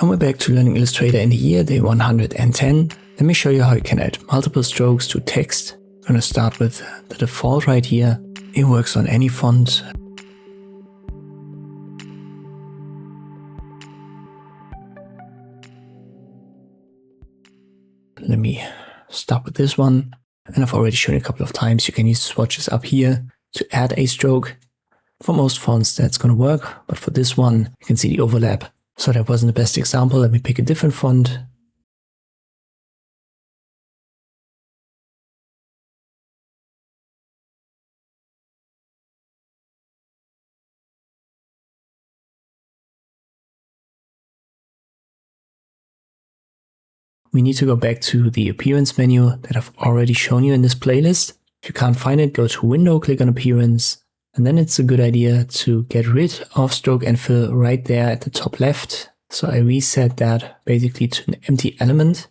And we're back to learning Illustrator in the year, day 110. Let me show you how you can add multiple strokes to text. I'm going to start with the default right here. It works on any font. Let me start with this one. And I've already shown you a couple of times. You can use swatches up here to add a stroke. For most fonts that's going to work, but for this one you can see the overlap. So that wasn't the best example. Let me pick a different font. We need to go back to the appearance menu that I've already shown you in this playlist. If you can't find it, go to Window, click on Appearance, and then it's a good idea to get rid of Stroke and Fill right there at the top left. So I reset that basically to an empty element.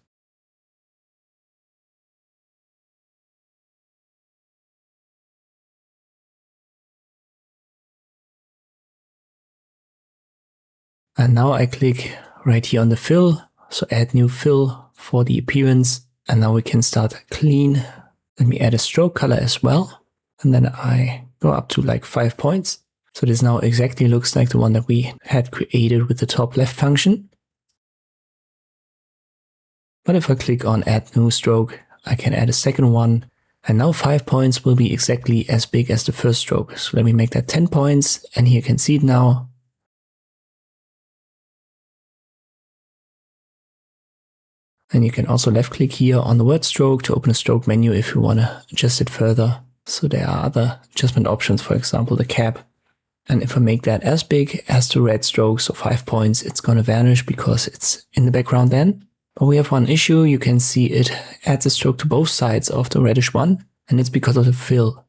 And now I click right here on the fill. So add new fill for the appearance. And now we can start clean. Let me add a stroke color as well. And then I go up to like 5 points. So this now exactly looks like the one that we had created with the top left function. But if I click on add new stroke, I can add a second one. And now 5 points will be exactly as big as the first stroke. So let me make that 10 points. And here you can see it now. And you can also left click here on the word stroke to open a stroke menu if you want to adjust it further. So there are other adjustment options, for example, the cap. And if I make that as big as the red stroke, so 5 points, it's going to vanish because it's in the background then. But we have one issue. You can see it adds a stroke to both sides of the reddish one, and it's because of the fill.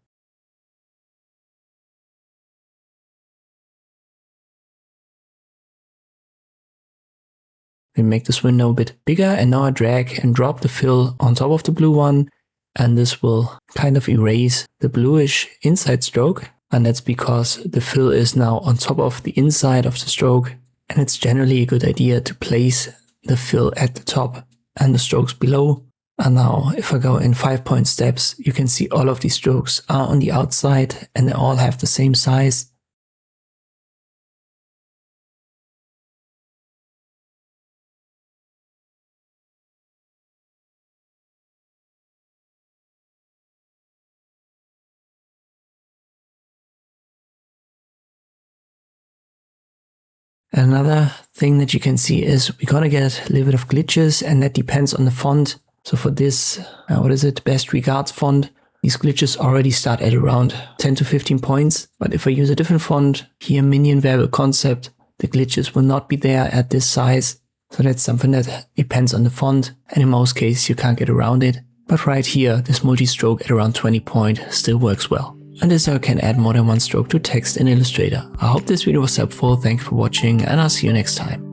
We make this window a bit bigger, and now I drag and drop the fill on top of the blue one, and this will kind of erase the bluish inside stroke, and that's because the fill is now on top of the inside of the stroke, and it's generally a good idea to place the fill at the top and the strokes below. And now if I go in 5 point steps, you can see all of these strokes are on the outside and they all have the same size. Another thing that you can see is we're gonna get a little bit of glitches, and that depends on the font. So for this, best regards font, these glitches already start at around 10 to 15 points. But if I use a different font, here Minion Variable Concept, the glitches will not be there at this size. So that's something that depends on the font, and in most cases you can't get around it. But right here, this multi-stroke at around 20 point still works well. And this is how you can add more than one stroke to text in Illustrator. I hope this video was helpful, thank you for watching, and I'll see you next time.